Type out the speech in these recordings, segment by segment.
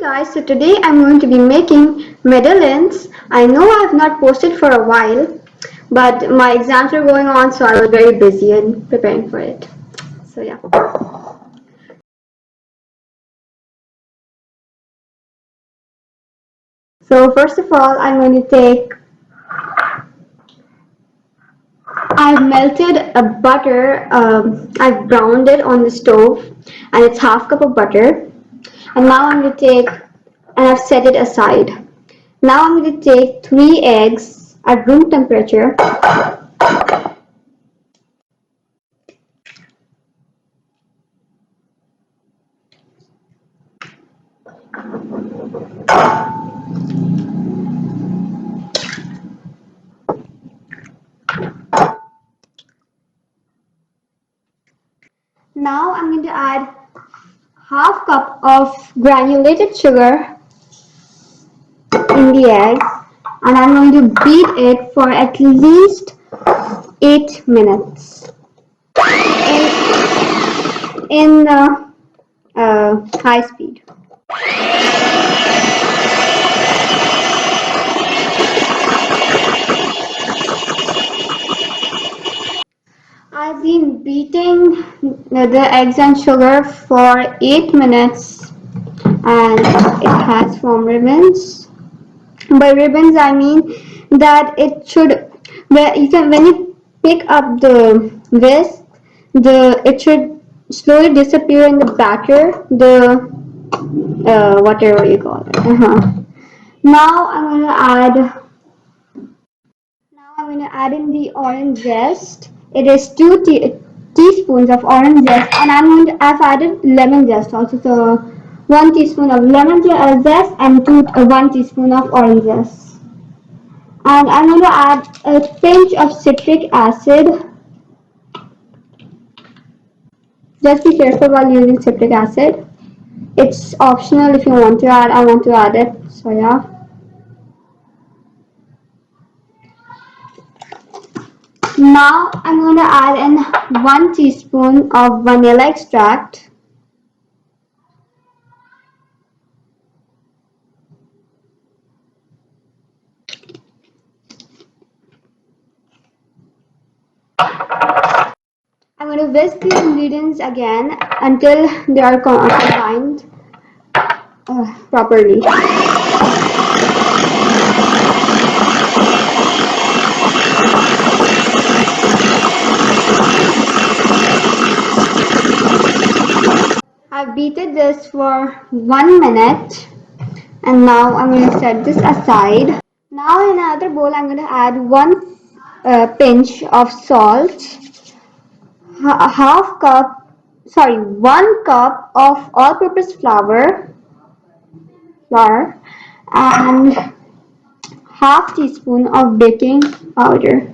Guys, so today I'm going to be making Madeleines. I know I have not posted for a while, but my exams were going on, so I was very busy in preparing for it. So yeah. So first of all, I've melted a butter, I've browned it on the stove, and it's half cup of butter. And now I'm going to take, and I've set it aside. Now I'm going to take 3 eggs at room temperature. Now I'm going to add half cup of granulated sugar in the eggs, and I'm going to beat it for at least 8 minutes in high speed. I've been beating the eggs and sugar for 8 minutes, and it has formed ribbons. By ribbons I mean that it should, when you pick up the whisk, it should slowly disappear in the batter, the whatever you call it. Now I'm going to add in the orange zest. It is 2 teaspoons of orange zest, and I've added lemon zest also. So 1 teaspoon of lemon zest and 1 teaspoon of orange zest. And I'm going to add a pinch of citric acid. Just be careful while using citric acid. It's optional if you want to add. I want to add it. So yeah. Now I'm going to add in 1 teaspoon of vanilla extract. I'm going to whisk the ingredients again until they are combined properly. I've beaten this for 1 minute, and now I'm going to set this aside. Now in another bowl I'm going to add 1 pinch of salt, 1 cup of all-purpose flour, and half teaspoon of baking powder.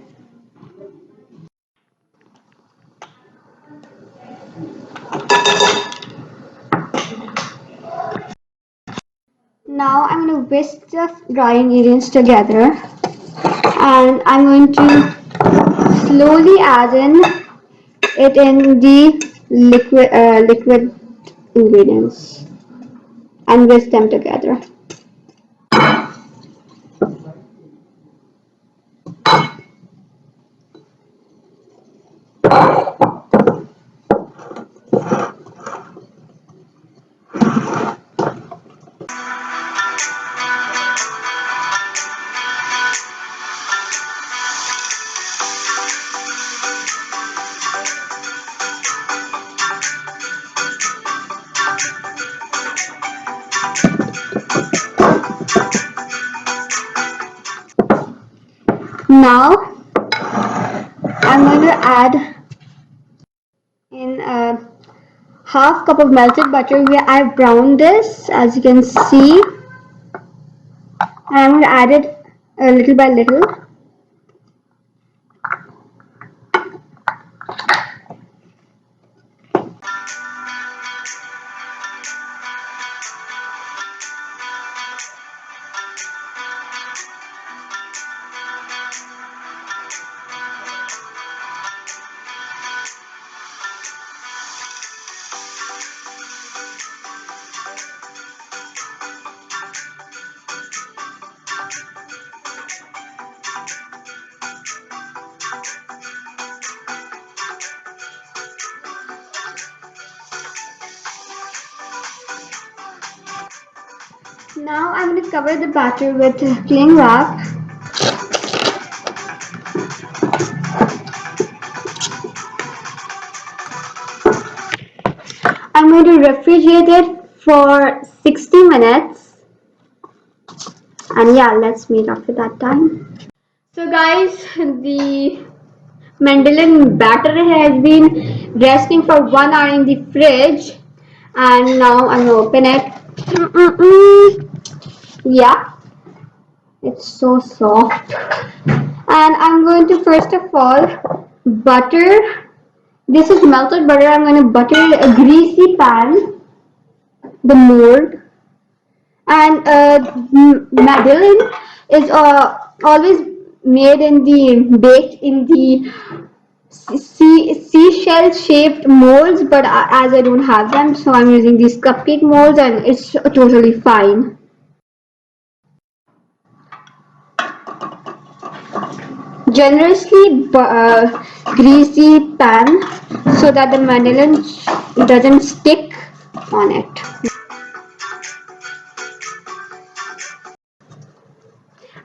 Now I'm going to whisk the dry ingredients together, and I'm going to slowly add in the liquid ingredients and whisk them together. Now I'm going to add in a half cup of melted butter where I've browned this, as you can see, and I'm going to add it little by little. Now I'm going to cover the batter with cling wrap. I'm going to refrigerate it for 60 minutes. And yeah, let's meet after that time. So guys, the Madeleine batter has been resting for 1 hour in the fridge. And now I'm going to open it. Yeah, it's so soft. And I'm going to first of all butter. This is melted butter. I'm going to butter a greasy pan, the mold. And Madeleine is always made in the baked in the seashell shaped molds, but as I don't have them, so I'm using these cupcake molds, and it's totally fine. Generously greasy pan so that the Madeleine doesn't stick on it.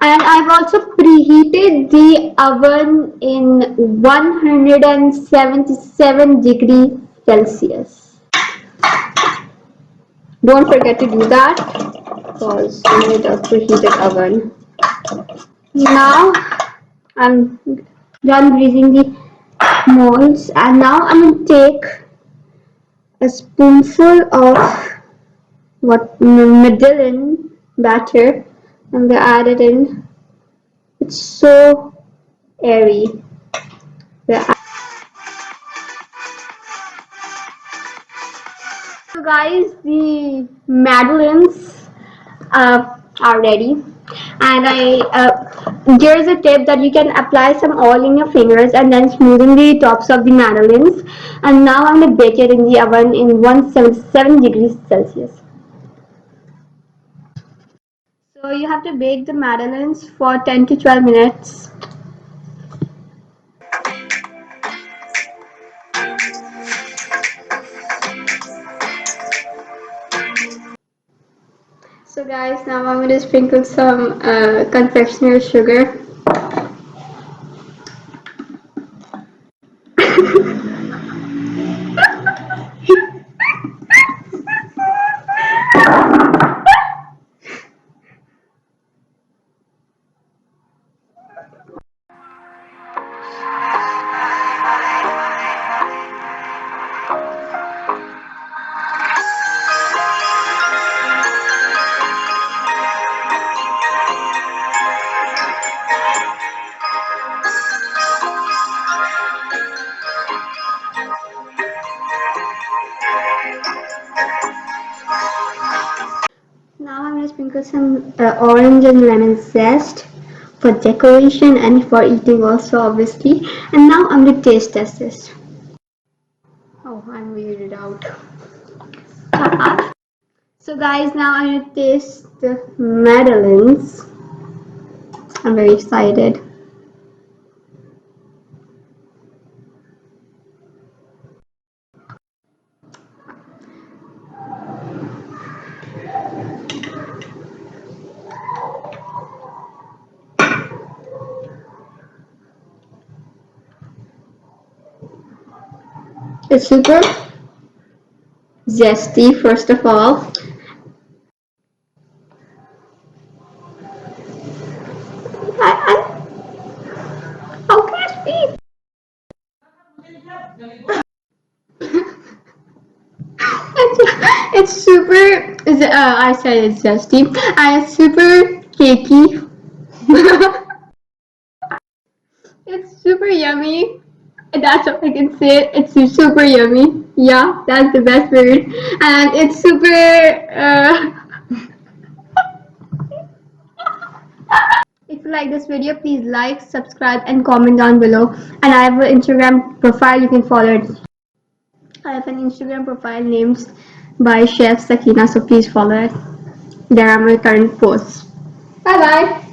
And I've also preheated the oven in 177 degrees Celsius. Don't forget to do that because you need a preheated oven. Now I'm done greasing the molds, and now I'm going to take a spoonful of what Madeleine batter and we add it in. It's so airy. So guys, the Madeleines are ready, and here's a tip that you can apply some oil in your fingers and then smoothing the tops of the Madeleines. And now I'm going to bake it in the oven in 177 degrees Celsius. So you have to bake the Madeleines for 10 to 12 minutes. So guys, now I'm going to sprinkle some confectionery sugar. Now I'm going to sprinkle some orange and lemon zest for decoration and for eating also, obviously. And now I'm going to taste test this. Oh, I'm weirded out. So guys, now I'm going to taste the Madeleines. I'm very excited. It's super zesty, first of all. How crispy! It's super. I said it's zesty, and it's super cakey. It's super yummy. That's all I can say. It's super yummy. Yeah, that's the best word. And it's super. If you like this video, please like, subscribe, and comment down below. And I have an Instagram profile. You can follow it. I have an Instagram profile named by Chef Sakina, so please follow it. There are my current posts. Bye bye.